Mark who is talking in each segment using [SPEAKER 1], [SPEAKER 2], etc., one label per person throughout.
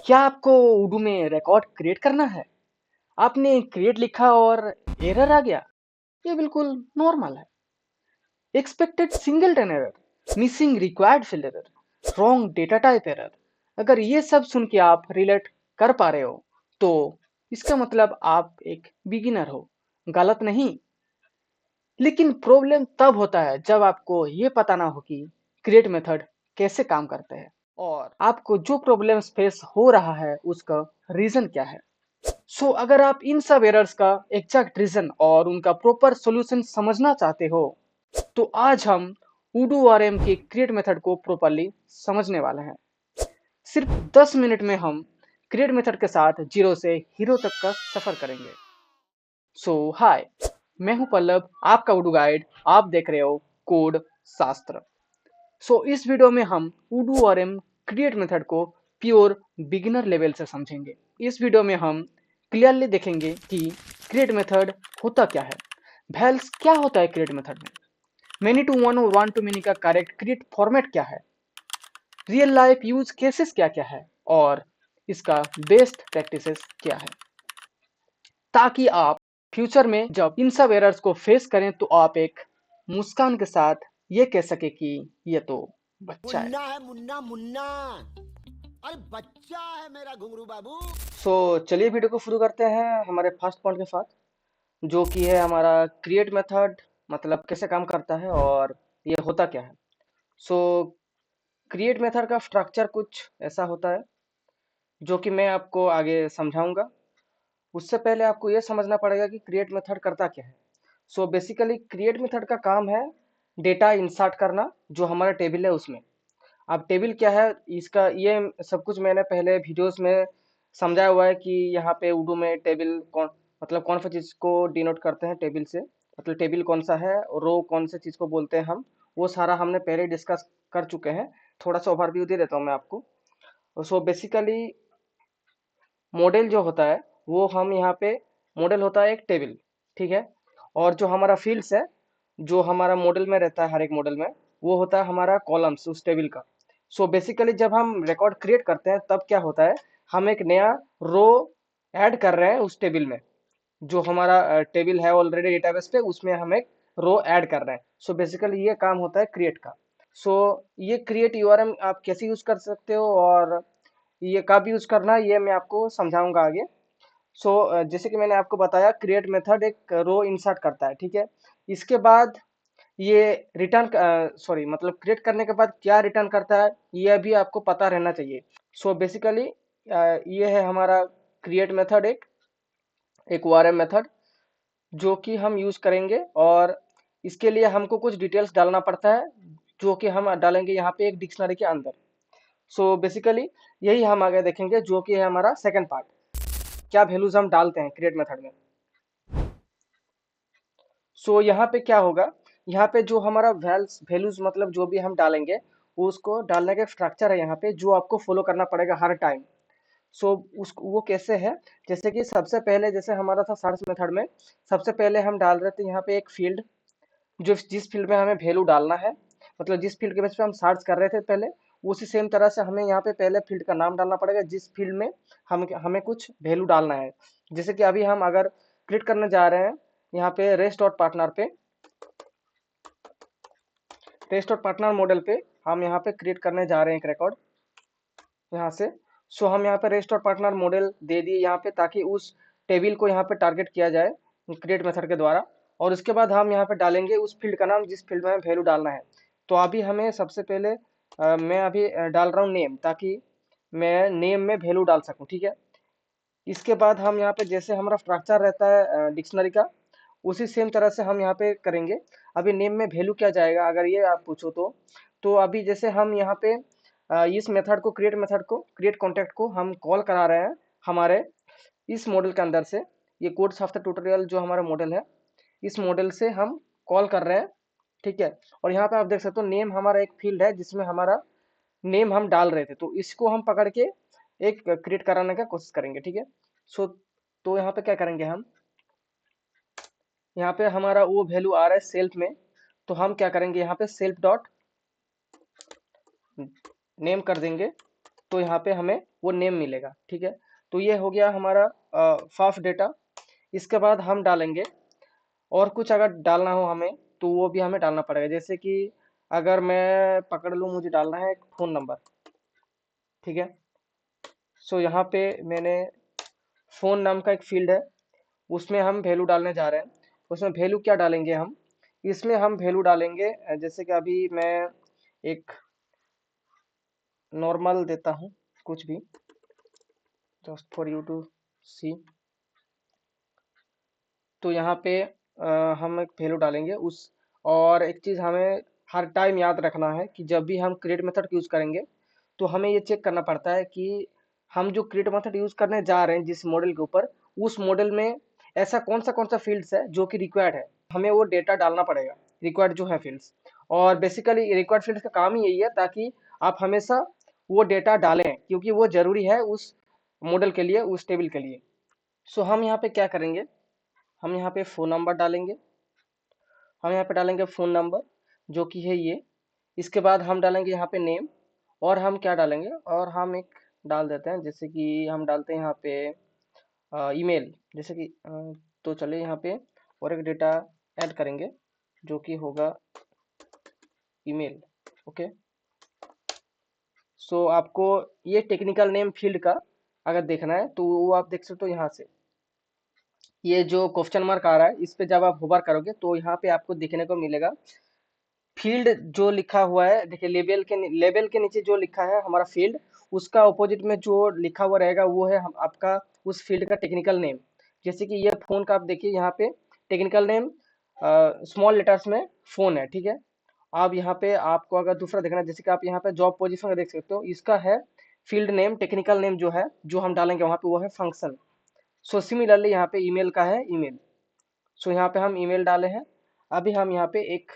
[SPEAKER 1] क्या आपको उर्दू में रिकॉर्ड क्रिएट करना है? आपने क्रिएट लिखा और एरर आ गया? ये बिल्कुल नॉर्मल है। Expected singleton error, missing required field error, wrong data type error. अगर ये सब सुन के आप रिलेट कर पा रहे हो, तो इसका मतलब आप एक बिगिनर हो। गलत नहीं। लेकिन प्रॉब्लम तब होता है जब आपको ये पता ना हो कि क्रिएट मेथड कैसे काम करते हैं और आपको जो प्रॉब्लम्स फेस हो रहा है उसका रीजन क्या है। अगर आप इन सब एरर्स का एग्जैक्ट रीजन और उनका प्रॉपर सॉल्यूशन समझना चाहते हो, तो आज हम उडू आरएम के क्रिएट मेथड को प्रॉपरली समझने वाले हैं। सिर्फ 10 मिनट में हम क्रिएट मेथड के साथ जीरो से हीरो तक का सफर करेंगे। हाय, मैं हूं पल्लव, आपका उडू गाइड। आप देख रहे हो कोड शास्त्र। इस वीडियो में हम उडू आरएम क्रिएट मेथड को प्योर बिगिनर लेवल से समझेंगे। इस वीडियो में हम क्लियरली देखेंगे कि क्रिएट मेथड होता क्या है, वैल्स क्या होता है क्रिएट मेथड में, मैनी टू वन और वन टू मैनी का करेक्ट क्रिएट फॉर्मेट क्या है, रियल लाइफ यूज केसेस क्या क्या है और इसका बेस्ट प्रैक्टिसेस क्या है, ताकि आप फ्यूचर में जब इन सब एरर्स को फेस करें तो आप एक मुस्कान के साथ ये कह सके कि ये तो बच्चा है।
[SPEAKER 2] मुन्ना है, मुन्ना मुन्ना। अरे बच्चा है मेरा घुंगरू बाबू।
[SPEAKER 1] चलिए वीडियो को शुरू करते हैं हमारे फर्स्ट पॉइंट के साथ, जो कि है हमारा क्रिएट मेथड मतलब कैसे काम करता है और ये होता क्या है। सो क्रिएट मेथड का स्ट्रक्चर कुछ ऐसा होता है जो कि मैं आपको आगे समझाऊंगा। उससे पहले आपको ये समझना पड़ेगा कि क्रिएट मेथड करता क्या है। बेसिकली क्रिएट मेथड का काम है डेटा इंसर्ट करना जो हमारा टेबल है उसमें। अब टेबल क्या है इसका, ये सब कुछ मैंने पहले वीडियोस में समझाया हुआ है कि यहाँ पे उर्दू में टेबल कौन मतलब कौन सी चीज़ को डिनोट करते हैं टेबल से, मतलब टेबल कौन सा है और रो कौन सी चीज़ को बोलते हैं हम, वो सारा हमने पहले डिस्कस कर चुके हैं। थोड़ा सा ओवरव्यू दे देता हूँ मैं आपको। बेसिकली मॉडल जो होता है वो हम यहाँ पे, मॉडल होता है एक टेबल, ठीक है। और जो हमारा फील्ड्स है जो हमारा मॉडल में रहता है हर एक मॉडल में, वो होता है हमारा कॉलम्स उस टेबल का। बेसिकली जब हम रिकॉर्ड क्रिएट करते हैं तब क्या होता है, हम एक नया रो ऐड कर रहे हैं उस टेबल में। जो हमारा टेबल है ऑलरेडी डेटाबेस पे उसमें हम एक रो ऐड कर रहे हैं। बेसिकली ये काम होता है क्रिएट का। सो ये क्रिएट यूआरएल आप कैसे यूज कर सकते हो और ये कब यूज करना है ये मैं आपको समझाऊंगा आगे। जैसे कि मैंने आपको बताया क्रिएट मेथड एक रो इंसर्ट करता है, ठीक है। इसके बाद ये रिटर्न सॉरी मतलब क्रिएट करने के बाद क्या रिटर्न करता है ये भी आपको पता रहना चाहिए। बेसिकली ये है हमारा क्रिएट मेथड, एक ORM मेथड जो कि हम यूज करेंगे। और इसके लिए हमको कुछ डिटेल्स डालना पड़ता है जो कि हम डालेंगे यहाँ पे एक डिक्शनरी के अंदर। बेसिकली यही हम आगे देखेंगे जो कि है हमारा सेकंड पार्ट, क्या वैल्यूज हम डालते हैं क्रिएट मेथड में। यहाँ पे क्या होगा, यहाँ पे जो हमारा वैल्यूज मतलब जो भी हम डालेंगे उसको डालने का स्ट्रक्चर है यहाँ पे जो आपको फॉलो करना पड़ेगा हर टाइम। उस वो कैसे है, जैसे कि सबसे पहले जैसे हमारा था सर्च मेथड में, सबसे पहले हम डाल रहे थे यहाँ पे एक फील्ड, जो जिस फील्ड में हमें वैल्यू डालना है, मतलब जिस फील्ड के बेस पे हम सर्च कर रहे थे पहले, उसी सेम तरह से हमें यहाँ पे पहले फील्ड का नाम डालना पड़ेगा जिस फील्ड में हम हमें कुछ वैल्यू डालना है। जैसे कि अभी हम अगर क्लिक करने जा रहे हैं यहाँ पे रेस्ट डॉट पार्टनर पे, रेस्ट डॉट पार्टनर मॉडल पे हम यहाँ पे क्रिएट करने जा रहे हैं एक रिकॉर्ड यहाँ से। हम यहाँ पे रेस्ट डॉट पार्टनर मॉडल दे दिए यहाँ पे ताकि उस टेबल को यहाँ पे टारगेट किया जाए क्रिएट मेथड के द्वारा। और उसके बाद हम यहाँ पे डालेंगे उस फील्ड का नाम जिस फील्ड में हमें वैल्यू डालना है। तो अभी हमें सबसे पहले मैं अभी डाल रहा हूँ नेम, ताकि मैं नेम में वैल्यू डाल सकूँ, ठीक है। इसके बाद हम यहाँ पे जैसे हमारा स्ट्रक्चर रहता है डिक्शनरी का, उसी सेम तरह से हम यहाँ पे करेंगे। अभी नेम में वैल्यू क्या जाएगा अगर ये आप पूछो तो अभी जैसे हम यहाँ पे इस मेथड को क्रिएट कॉन्टैक्ट को हम कॉल करा रहे हैं हमारे इस मॉडल के अंदर से। ये कोड सॉफ्टवेयर ट्यूटोरियल जो हमारा मॉडल है, इस मॉडल से हम कॉल कर रहे हैं, ठीक है। और यहाँ पे आप देख सकते हो नेम हमारा एक फील्ड है जिसमें हमारा नेम हम डाल रहे थे, तो इसको हम पकड़ के एक क्रिएट कराने का कोशिश करेंगे, ठीक है। सो तो यहाँ पे क्या करेंगे हम, यहाँ पे हमारा वो वैल्यू आ रहा है सेल्फ में, तो हम क्या करेंगे यहाँ पे सेल्फ डॉट नेम कर देंगे। तो यहाँ पे हमें वो नेम मिलेगा। ठीक है, तो ये हो गया हमारा फाफ डेटा। इसके बाद हम डालेंगे और कुछ अगर डालना हो हमें तो वो भी हमें डालना पड़ेगा। जैसे कि अगर मैं पकड़ लूँ, मुझे डालना है एक फ़ोन नंबर। ठीक है, सो यहाँ पे मैंने फ़ोन नाम का एक फील्ड है, उसमें हम वैल्यू डालने जा रहे हैं। उसमें वैल्यू क्या डालेंगे हम, इसमें हम वैल्यू डालेंगे जैसे कि अभी मैं एक नॉर्मल देता हूँ कुछ भी, जस्ट फॉर यू टू सी। तो यहाँ पे हम एक वैल्यू डालेंगे उस। और एक चीज़ हमें हर टाइम याद रखना है कि जब भी हम क्रिएट मेथड यूज़ करेंगे तो हमें ये चेक करना पड़ता है कि हम जो क्रिएट मेथड यूज़ करने जा रहे हैं जिस मॉडल के ऊपर, उस मॉडल में ऐसा कौन सा फील्ड्स है जो कि रिक्वायर्ड है, हमें वो डेटा डालना पड़ेगा, रिक्वायर्ड जो है फील्ड्स। और बेसिकली रिक्वायर्ड फील्ड्स का काम ही यही है ताकि आप हमेशा वो डेटा डालें, क्योंकि वो ज़रूरी है उस मॉडल के लिए, उस टेबल के लिए। सो हम यहाँ पे क्या करेंगे, हम यहाँ पे फ़ोन नंबर डालेंगे। हम यहाँ पे डालेंगे फ़ोन नंबर जो कि है ये। इसके बाद हम डालेंगे यहाँ पे नेम। और हम क्या डालेंगे, और हम एक डाल देते हैं जैसे कि हम डालते हैं यहाँ पे ईमेल, जैसे कि तो चलिए यहाँ पे और एक डेटा ऐड करेंगे जो कि होगा ईमेल। ओके, सो आपको ये टेक्निकल नेम फील्ड का अगर देखना है तो वो आप देख सकते हो यहाँ से। ये जो क्वेश्चन मार्क आ रहा है इस पे जब आप होवर करोगे तो यहाँ पे आपको दिखने को मिलेगा फील्ड जो लिखा हुआ है। देखिए लेबल के नीचे जो लिखा है हमारा फील्ड, उसका ऑपोजिट में जो लिखा हुआ रहेगा वो है आपका उस फील्ड का टेक्निकल नेम। जैसे कि ये फोन का आप देखिए यहाँ पे टेक्निकल नेम स्मॉल लेटर्स में फोन है। ठीक है, अब यहाँ पे आपको अगर दूसरा देखना है, जैसे कि आप यहाँ पे जॉब पोजीशन का देख सकते हो, इसका है फील्ड नेम, टेक्निकल नेम जो है जो हम डालेंगे वहाँ पे वो है फंक्शन। सो सिमिलरली यहाँ पे ईमेल का है ईमेल। सो यहाँ पे हम ईमेल डाले हैं। अभी हम यहाँ पे एक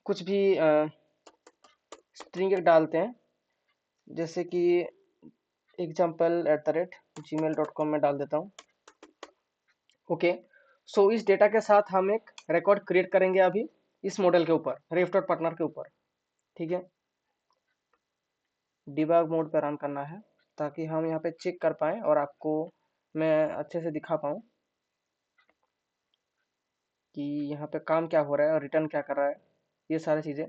[SPEAKER 1] कुछ भी स्ट्रिंग एक डालते हैं, जैसे कि example@gmail.com में डाल देता हूँ। ओके, सो इस डेटा के साथ हम एक रिकॉर्ड क्रिएट करेंगे अभी इस मॉडल के ऊपर, रेफ.पार्टनर के ऊपर। ठीक है, डिबग मोड पर रन करना है ताकि हम यहाँ पे चेक कर पाएँ और आपको मैं अच्छे से दिखा पाऊँ कि यहाँ पे काम क्या हो रहा है और रिटर्न क्या कर रहा है, ये सारी चीज़ें।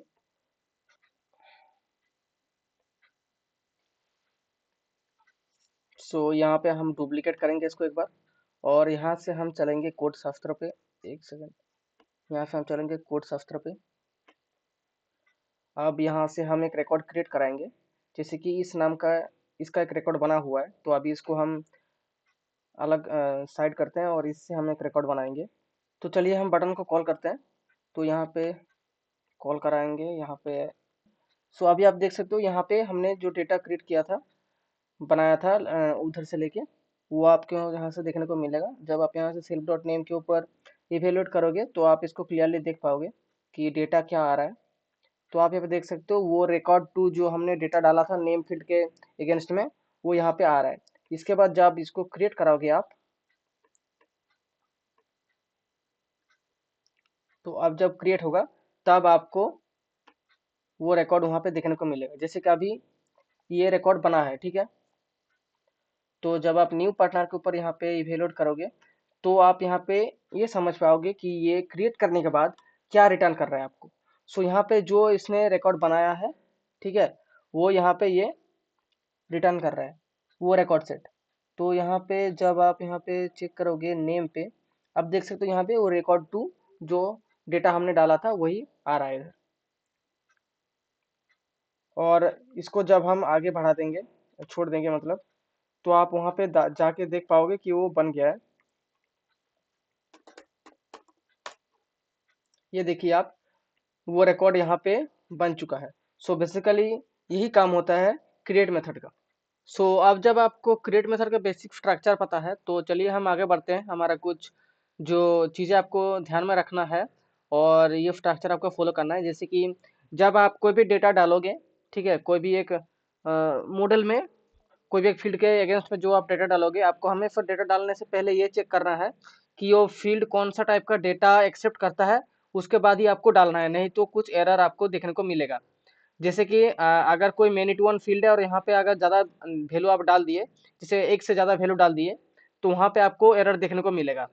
[SPEAKER 1] सो यहाँ पे हम डुप्लीकेट करेंगे इसको एक बार, और यहाँ से हम चलेंगे कोड शास्त्र पे। एक सेकंड, यहाँ से हम चलेंगे कोड शास्त्र पे। अब यहाँ से हम एक रिकॉर्ड क्रिएट कराएंगे, जैसे कि इस नाम का इसका एक रिकॉर्ड बना हुआ है, तो अभी इसको हम अलग साइड करते हैं और इससे हम एक रिकॉर्ड बनाएंगे। तो चलिए हम बटन को कॉल करते हैं, तो यहाँ पे कॉल कराएंगे यहाँ पे। सो अभी आप देख सकते हो यहाँ पे हमने जो डेटा क्रिएट किया था, बनाया था उधर से लेके, वो आपको यहाँ से देखने को मिलेगा। जब आप यहाँ से सेल्फ डॉट नेम के ऊपर इवेलुएट करोगे तो आप इसको क्लियरली देख पाओगे कि डेटा क्या आ रहा है। तो आप यहाँ पे देख सकते हो वो रिकॉर्ड टू जो हमने डेटा डाला था नेम फील्ड के अगेंस्ट में, वो यहाँ पे आ रहा है। इसके बाद जब इसको क्रिएट कराओगे आप, तो अब जब क्रिएट होगा तब आपको वो रिकॉर्ड वहाँ पे देखने को मिलेगा। जैसे कि अभी ये रिकॉर्ड बना है। ठीक है, तो जब आप न्यू पार्टनर के ऊपर यहाँ पे इवेलुएट करोगे तो आप यहाँ पे ये समझ पाओगे कि ये क्रिएट करने के बाद क्या रिटर्न कर रहा है आपको। सो यहाँ पे जो इसने रिकॉर्ड बनाया है, ठीक है, वो यहाँ पे ये रिटर्न कर रहा है वो रिकॉर्ड सेट। तो यहाँ पे जब आप यहाँ पे चेक करोगे नेम पे, अब देख सकते हो यहाँ पे वो रिकॉर्ड टू जो डेटा हमने डाला था वही आ रहा है इधर। और इसको जब हम आगे बढ़ा देंगे, छोड़ देंगे मतलब, तो आप वहाँ पे जाके देख पाओगे कि वो बन गया है। ये देखिए आप, वो रिकॉर्ड यहाँ पे बन चुका है। सो बेसिकली यही काम होता है क्रिएट मेथड का। सो अब जब आपको क्रिएट मेथड का बेसिक स्ट्रक्चर पता है तो चलिए हम आगे बढ़ते हैं। हमारा कुछ जो चीज़ें आपको ध्यान में रखना है और ये स्ट्रक्चर आपको फॉलो करना है। जैसे कि जब आप कोई भी डेटा डालोगे, ठीक है, कोई भी एक मॉडल में कोई भी एक फील्ड के अगेंस्ट में जो आप डेटा डालोगे, आपको हमेशा डेटा डालने से पहले ये चेक करना है कि वो फील्ड कौन सा टाइप का डेटा एक्सेप्ट करता है, उसके बाद ही आपको डालना है, नहीं तो कुछ एरर आपको देखने को मिलेगा। जैसे कि अगर कोई मैनी टू वन फील्ड है और यहाँ पे अगर ज़्यादा वैल्यू आप डाल दिए, जैसे एक से ज़्यादा वैल्यू डाल दिए, तो वहाँ पे आपको एरर देखने को मिलेगा।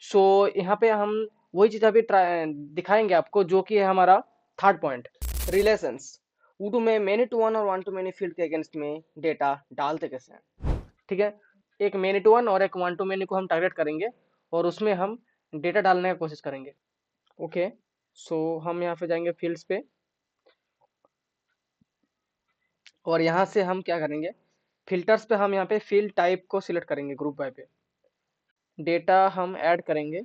[SPEAKER 1] सो यहाँ पे हम वही चीज़ अभी दिखाएंगे आपको, जो कि है हमारा थर्ड पॉइंट, रिलेशंस। उर्दू में मैनी टू वन और वन टू मैनी फील्ड के अगेंस्ट में डेटा डालते कैसे हैं। ठीक है, एक मैनी टू वन और एक वन टू मैनी को हम टारगेट करेंगे और उसमें हम डेटा डालने का कोशिश करेंगे। ओके, सो हम यहाँ पे जाएंगे फील्ड्स पे और यहाँ से हम क्या करेंगे, फिल्टर्स पे हम यहाँ पे फील्ड टाइप को सिलेक्ट करेंगे, ग्रुप बाय पे डेटा हम ऐड करेंगे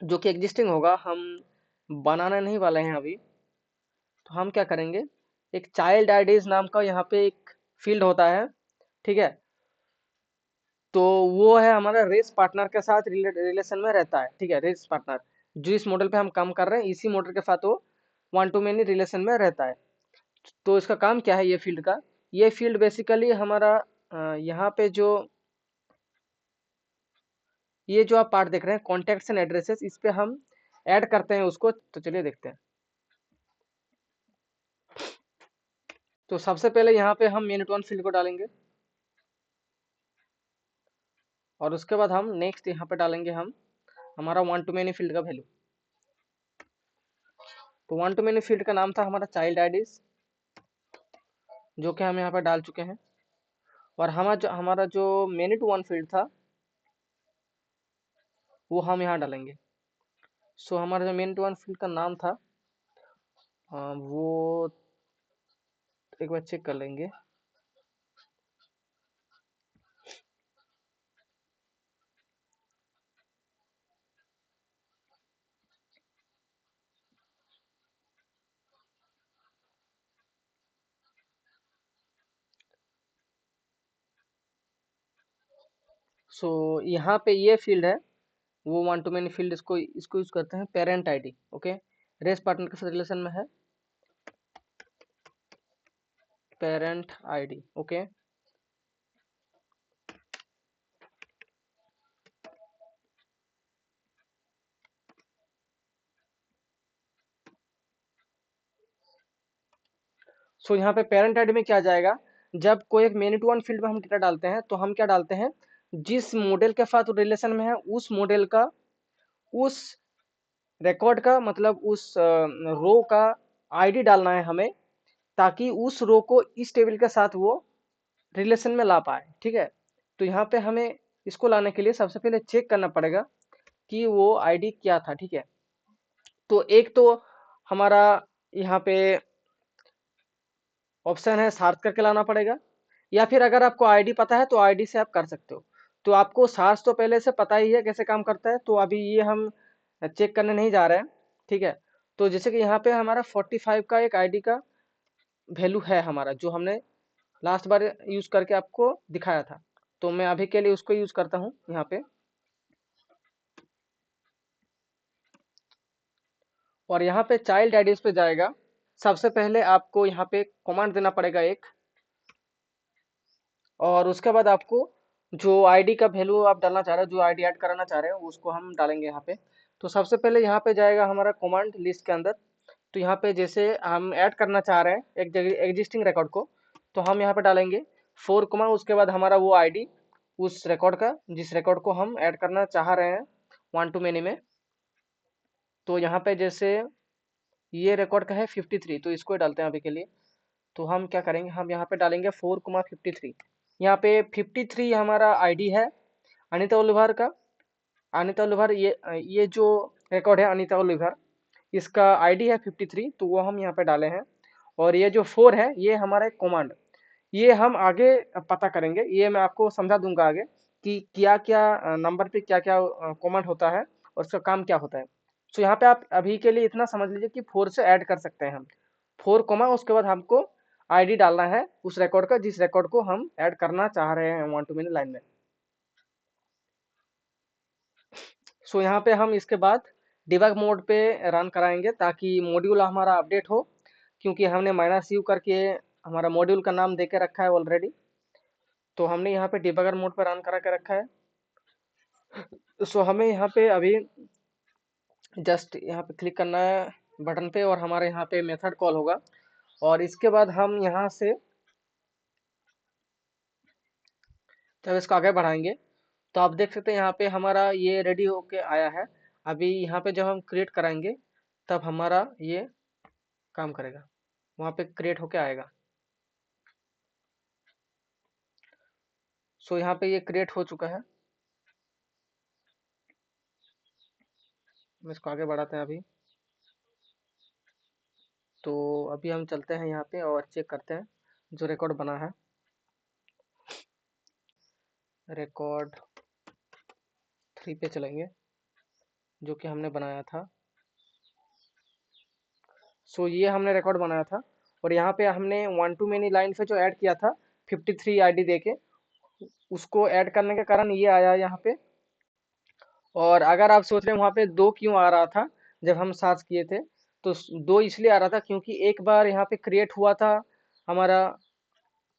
[SPEAKER 1] जो कि एग्जिस्टिंग होगा, हम बनाने नहीं वाले हैं अभी। तो हम क्या करेंगे, एक चाइल्ड आईडीज नाम का यहाँ पे एक फील्ड होता है। ठीक है, तो वो है हमारा रेस पार्टनर के साथ रिलेशन में रहता है। ठीक है, रेस पार्टनर जो इस मॉडल पे हम काम कर रहे हैं, इसी मॉडल के साथ वो वन टू मेनी रिलेशन में रहता है। तो इसका काम क्या है ये फील्ड का, ये फील्ड बेसिकली हमारा यहाँ पे जो ये जो आप पार्ट देख रहे हैं कॉन्टैक्ट्स एंड एड्रेसेस, इस पे हम ऐड करते हैं उसको। तो चलिए देखते हैं। तो सबसे पहले यहाँ पे हम मिनट वन फील्ड को डालेंगे और उसके बाद हम नेक्स्ट यहाँ पे डालेंगे हम हमारा वन टू मेनी फील्ड का वैल्यू। तो वन टू मेनी फील्ड का नाम था हमारा चाइल्ड आईडीज, जो कि हम यहाँ पे डाल चुके हैं। और हमारा जो मेनी टू वन फील्ड था वो हम यहाँ डालेंगे। सो हमारा जो मेनी टू वन फील्ड का नाम था वो एक बार चेक कर लेंगे। सो यहाँ पे ये फील्ड है वो वन टू मेनी फील्ड, इसको यूज करते हैं parent ID. Okay, res partner के साथ रिलेशन में है पेरेंट आईडी। ओके, सो यहाँ पे पेरेंट आईडी में क्या जाएगा, जब कोई एक मेनी टू वन फील्ड में हम डेटा डालते हैं तो हम क्या डालते हैं, जिस मॉडल के साथ रिलेशन में है उस मॉडल का, उस रिकॉर्ड का, मतलब उस रो का आईडी डालना है हमें, ताकि उस रो को इस टेबल के साथ वो रिलेशन में ला पाए। ठीक है, तो यहाँ पे हमें इसको लाने के लिए सबसे पहले चेक करना पड़ेगा कि वो आईडी क्या था। ठीक है, तो एक तो हमारा यहाँ पे ऑप्शन है सार्च करके लाना पड़ेगा, या फिर अगर आपको आईडी पता है तो आईडी से आप कर सकते हो। तो आपको सार्च तो पहले से पता ही है कैसे काम करता है, तो अभी ये हम चेक करने नहीं जा रहे हैं। ठीक है, तो जैसे कि यहाँ पे हमारा 45 का एक आईडी का वैल्यू है हमारा, जो हमने लास्ट बार यूज करके आपको दिखाया था। तो मैं अभी के लिए उसको यूज करता हूँ यहाँ पे। और यहाँ पे चाइल्ड आईडीज पे जाएगा, सबसे पहले आपको यहाँ पे कमांड देना पड़ेगा एक, और उसके बाद आपको जो आईडी का वैल्यू आप डालना चाह रहे हो, जो आईडी ऐड कराना चाह रहे हो, उसको हम डालेंगे यहाँ पे। तो सबसे पहले यहाँ पे जाएगा हमारा कमांड लिस्ट के अंदर। तो यहाँ पे जैसे हम ऐड करना चाह रहे हैं एक एग्जिस्टिंग रिकॉर्ड को, तो हम यहाँ पे डालेंगे 4 कमा, उसके बाद हमारा वो आईडी उस रिकॉर्ड का, जिस रिकॉर्ड को हम ऐड करना चाह रहे हैं वन टू मेनी में। तो यहाँ पे जैसे ये रिकॉर्ड का है 53, तो इसको ही डालते हैं अभी के लिए। तो हम क्या करेंगे, हम यहाँ पे डालेंगे 4,53। यहाँ पे 53 हमारा आईडी है अनीता ओलिवर का। अनीता ओलिवर, ये जो रिकॉर्ड है अनीता ओलिवर, इसका आईडी है 53, तो वो हम यहाँ पे डाले हैं। और ये जो 4 है ये हमारा एक कमांड, ये हम आगे पता करेंगे, ये मैं आपको समझा दूंगा आगे कि क्या क्या नंबर पे क्या क्या कमांड होता है और उसका काम क्या होता है। सो यहाँ पे आप अभी के लिए इतना समझ लीजिए कि 4 से ऐड कर सकते हैं हम 4 कोमा, उसके बाद हमको आईडी डालना है उस रिकॉर्ड का, जिस रिकॉर्ड को हम ऐड करना चाह रहे हैं वन टू मेनी लाइन में। सो यहाँ पे हम इसके बाद डिबग मोड पे रन कराएंगे ताकि मॉड्यूल हमारा अपडेट हो, क्योंकि हमने -u करके हमारा मॉड्यूल का नाम दे के रखा है ऑलरेडी। तो हमने यहाँ पे डिबगर मोड पर रन करा के रखा है। सो हमें यहाँ पे अभी जस्ट यहाँ पे क्लिक करना है बटन पे और हमारे यहाँ पे मेथड कॉल होगा। और इसके बाद हम यहाँ से जब इसको आगे बढ़ाएंगे तो आप देख सकते हैं यहाँ पे हमारा ये रेडी होके आया है। अभी यहाँ पे जब हम क्रिएट कराएंगे तब हमारा ये काम करेगा, वहाँ पे क्रिएट होके आएगा। सो यहाँ पे ये क्रिएट हो चुका है। हम इसको आगे बढ़ाते हैं अभी। तो अभी हम चलते हैं यहाँ पे और चेक करते हैं जो रिकॉर्ड बना है। रिकॉर्ड 3 पे चलेंगे जो कि हमने बनाया था। सो ये हमने रिकॉर्ड बनाया था और यहाँ पे हमने वन टू मेनी लाइन पे जो ऐड किया था 53 आईडी देके, उसको ऐड करने के कारण ये आया यहाँ पे। और अगर आप सोच रहे हैं वहाँ पे 2 क्यों आ रहा था जब हम सर्च किए थे, तो 2 इसलिए आ रहा था क्योंकि एक बार यहाँ पे क्रिएट हुआ था हमारा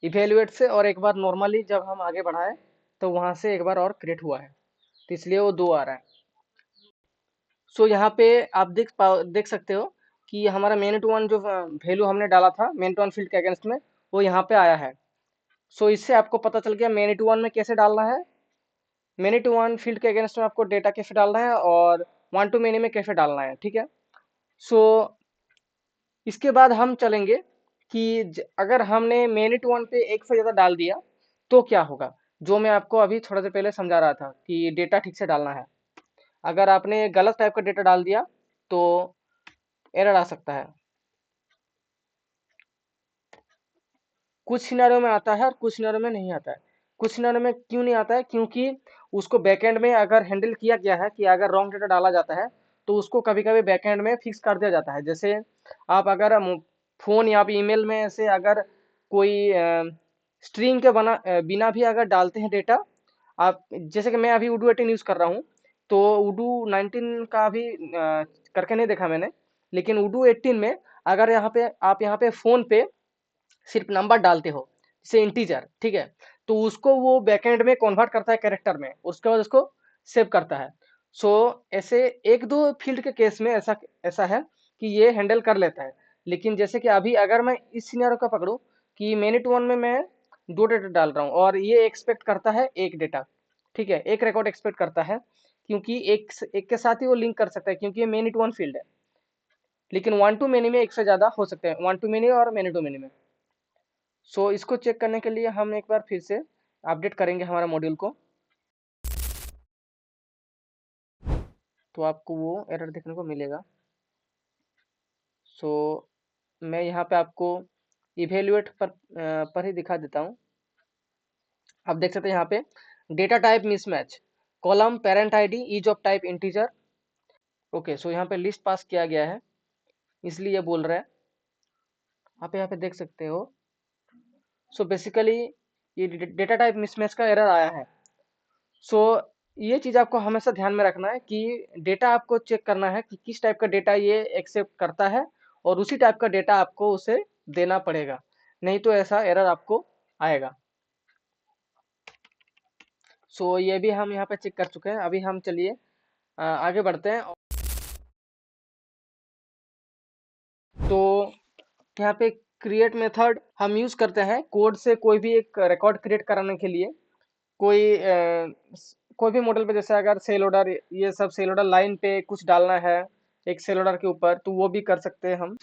[SPEAKER 1] इवेलुएट से, और एक बार नॉर्मली जब हम आगे बढ़ाए तो वहाँ से एक बार और क्रिएट हुआ है, तो इसलिए वो 2 आ रहा है। सो यहाँ पे आप देख सकते हो कि हमारा मेन वन जो वैल्यू हमने डाला था मेन वन फील्ड के अगेंस्ट में, वो यहाँ पे आया है। सो इससे आपको पता चल गया मेन वन में कैसे डालना है, मेनी टू वन फील्ड के अगेंस्ट में आपको डेटा कैसे डालना है और वन टू मेनी में कैसे डालना है, ठीक है। सो इसके बाद हम चलेंगे कि अगर हमने मेनी टू वन पे एक से ज़्यादा डाल दिया तो क्या होगा, जो मैं आपको अभी थोड़ा देर पहले समझा रहा था कि डेटा ठीक से डालना है। अगर आपने गलत टाइप का डेटा डाल दिया तो एरर आ सकता है। कुछ सिनेरियो में आता है और कुछ सिनेरियो में नहीं आता है। कुछ सिनेरियो में क्यों नहीं आता है, क्योंकि उसको बैकएंड में अगर हैंडल किया गया है कि अगर रॉन्ग डेटा डाला जाता है तो उसको कभी कभी बैकएंड में फिक्स कर दिया जाता है। जैसे आप अगर फोन या ईमेल में से अगर कोई स्ट्रिंग के बिना भी अगर डालते हैं डेटा, आप जैसे कि मैं अभी उडू 18 यूज़ कर रहा हूँ, तो उडू 19 का अभी करके नहीं देखा मैंने, लेकिन उडू 18 में अगर यहाँ पे आप यहाँ पे फ़ोन पे सिर्फ नंबर डालते हो जैसे इंटीजर, ठीक है, तो उसको वो बैकएंड में कन्वर्ट करता है कैरेक्टर में, उसके बाद उसको सेव करता है। सो ऐसे एक दो फील्ड के केस में ऐसा ऐसा है कि ये हैंडल कर लेता है। लेकिन जैसे कि अभी अगर मैं इस सिनेरियो का पकड़ूं कि मिनट वन में मैं 2 डेटा डाल रहा हूँ और ये एक्सपेक्ट करता है एक डेटा, ठीक है, एक रिकॉर्ड एक्सपेक्ट करता है, क्योंकि एक के साथ ही वो लिंक कर सकता है क्योंकि ये मेनी टू वन फील्ड है। लेकिन वन टू मेनी में एक से ज्यादा हो सकते हैं, वन टू मेनी और मेनी टू मेनी में। सो इसको चेक करने के लिए हम एक बार फिर से अपडेट करेंगे हमारा मॉड्यूल को, तो आपको वो एरर देखने को मिलेगा। सो मैं यहाँ पे आपको इवेल्युएट पर ही दिखा देता हूँ। आप देख सकते हैं यहाँ पे data type mismatch, column parent ID is of type integer. Okay, so यहाँ पे लिस्ट पास किया गया है इसलिए ये बोल रहा है, आप यहाँ पे देख सकते हो। सो बेसिकली ये डेटा टाइप मिसमैच का एरर आया है। सो ये चीज़ आपको हमेशा ध्यान में रखना है कि डेटा आपको चेक करना है कि किस टाइप का डेटा ये एक्सेप्ट करता है और उसी टाइप का डेटा आपको उसे देना पड़ेगा, नहीं तो ऐसा एरर आपको आएगा। सो ये भी हम यहाँ पे चेक कर चुके हैं। अभी हम चलिए आगे बढ़ते हैं। तो यहाँ पे क्रिएट मेथड हम यूज़ करते हैं कोड से कोई भी एक रिकॉर्ड क्रिएट कराने के लिए। कोई भी मॉडल पे जैसे अगर सेल ऑर्डर, ये सब सेल ऑर्डर लाइन पे कुछ डालना है एक सेल ऑर्डर के ऊपर, तो वो भी कर सकते हैं हम।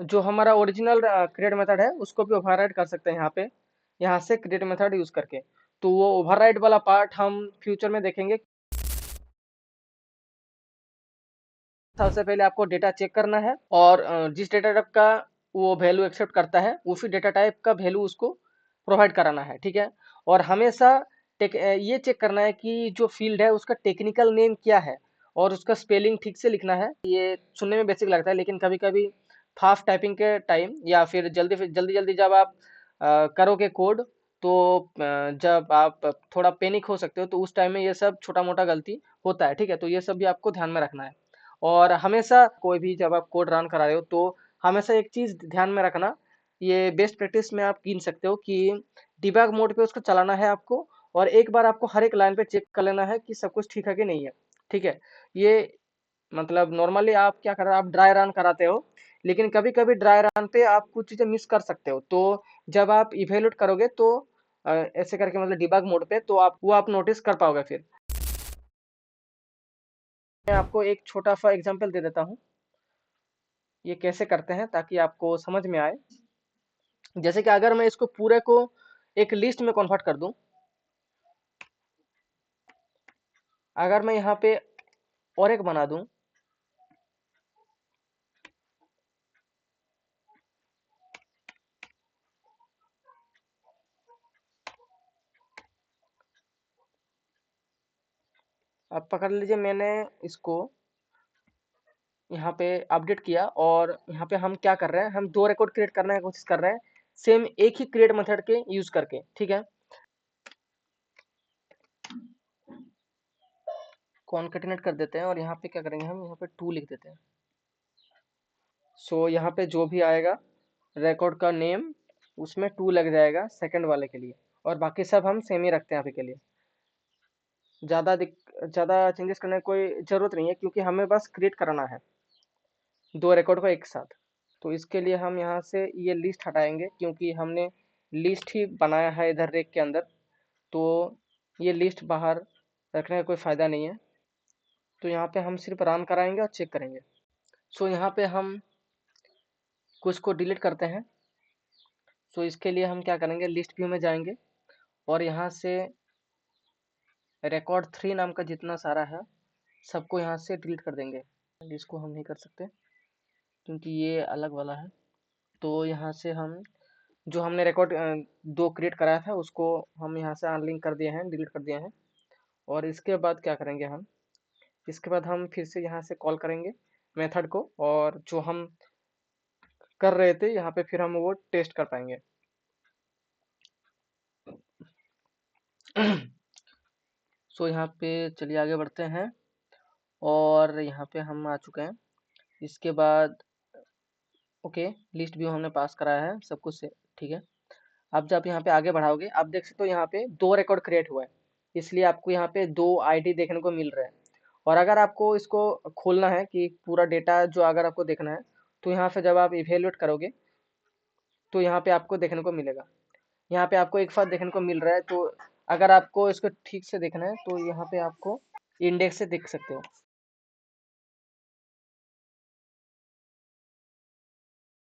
[SPEAKER 1] जो हमारा ओरिजिनल क्रिएट मेथड है उसको भी ओवरराइड कर सकते हैं यहाँ पे, यहाँ से क्रिएट मेथड यूज करके। तो वो ओवरराइड वाला पार्ट हम फ्यूचर में देखेंगे। सबसे पहले आपको डेटा चेक करना है और जिस डेटा टाइप का वो वैल्यू एक्सेप्ट करता है उसी डेटा टाइप का वैल्यू उसको प्रोवाइड कराना है, ठीक है। और हमेशा ये चेक करना है कि जो फील्ड है उसका टेक्निकल नेम क्या है और उसका स्पेलिंग ठीक से लिखना है। ये सुनने में बेसिक लगता है लेकिन कभी कभी फास्ट टाइपिंग के टाइम या फिर जल्दी जल्दी जल्दी जब आप करोगे कोड, तो जब आप थोड़ा पैनिक हो सकते हो, तो उस टाइम में ये सब छोटा मोटा गलती होता है, ठीक है। तो ये सब भी आपको ध्यान में रखना है। और हमेशा कोई भी जब आप कोड रन करा रहे हो तो हमेशा एक चीज़ ध्यान में रखना, ये बेस्ट प्रैक्टिस में आप गिन सकते हो कि डिबग मोड पे उसको चलाना है आपको, और एक बार आपको हर एक लाइन पे चेक कर लेना है कि सब कुछ ठीक है कि नहीं है, ठीक है। ये मतलब नॉर्मली आप क्या कर रहे हो, आप ड्राई रन कराते हो, लेकिन कभी कभी ड्राई रन पे आप कुछ चीजें मिस कर सकते हो। तो जब आप इवेल्यूट करोगे तो ऐसे करके मतलब डिबग मोड पे, तो आप वो आप नोटिस कर पाओगे। फिर मैं आपको एक छोटा सा एग्जांपल दे देता हूँ, ये कैसे करते हैं ताकि आपको समझ में आए। जैसे कि अगर मैं इसको पूरे को एक लिस्ट में कन्वर्ट कर दूं, अगर मैं यहाँ पे और एक बना दूं, अब पकड़ लीजिए मैंने इसको यहाँ पे अपडेट किया, और यहाँ पे हम क्या कर रहे हैं, हम दो रिकॉर्ड क्रिएट करने की कोशिश कर रहे हैं, सेम एक ही क्रिएट मेथड के यूज करके। ठीक है, कॉन्केटिनेट कर देते हैं, और यहाँ पे क्या करेंगे, हम यहाँ पे टू लिख देते हैं। सो यहाँ पे जो भी आएगा रिकॉर्ड का नेम, उसमें टू लग जाएगा सेकंड वाले के लिए, और बाकी सब हम सेम ही रखते हैं अभी के लिए। ज़्यादा चेंजेस करने की कोई ज़रूरत नहीं है, क्योंकि हमें बस क्रिएट कराना है दो रिकॉर्ड को एक साथ। तो इसके लिए हम यहाँ से ये लिस्ट हटाएंगे, क्योंकि हमने लिस्ट ही बनाया है इधर रेक के अंदर, तो ये लिस्ट बाहर रखने का कोई फ़ायदा नहीं है। तो यहाँ पे हम सिर्फ रन कराएंगे और चेक करेंगे। सो यहाँ पे हम कुछ को डिलीट करते हैं। सो इसके लिए हम क्या करेंगे, लिस्ट व्यू में जाएंगे, और यहाँ से रिकॉर्ड 3 नाम का जितना सारा है सबको यहाँ से डिलीट कर देंगे। इसको हम नहीं कर सकते क्योंकि ये अलग वाला है। तो यहाँ से हम जो हमने रिकॉर्ड दो क्रिएट कराया था उसको हम यहाँ से अनलिंक कर दिए हैं, डिलीट कर दिए हैं। और इसके बाद क्या करेंगे हम, इसके बाद हम फिर से यहाँ से कॉल करेंगे मेथड को, और जो हम कर रहे थे यहाँ पे फिर हम वो टेस्ट कर पाएंगे। सो यहाँ पे चलिए आगे बढ़ते हैं, और यहाँ पे हम आ चुके हैं। इसके बाद ओके, लिस्ट व्यू हमने पास कराया है सब कुछ से, ठीक है। अब जब यहाँ पे आगे बढ़ाओगे, आप देख सकते हो यहाँ पे दो रिकॉर्ड क्रिएट हुआ है, इसलिए आपको यहाँ पे दो आईडी देखने को मिल रहा है। और अगर आपको इसको खोलना है कि पूरा डेटा जो अगर आपको देखना है, तो यहाँ से जब आप इवेल्युएट करोगे तो यहाँ पे आपको देखने को मिलेगा, यहाँ पे आपको एक साथ देखने को मिल रहा है। तो अगर आपको इसको ठीक से देखना है तो यहाँ पे आपको इंडेक्स से देख सकते हो।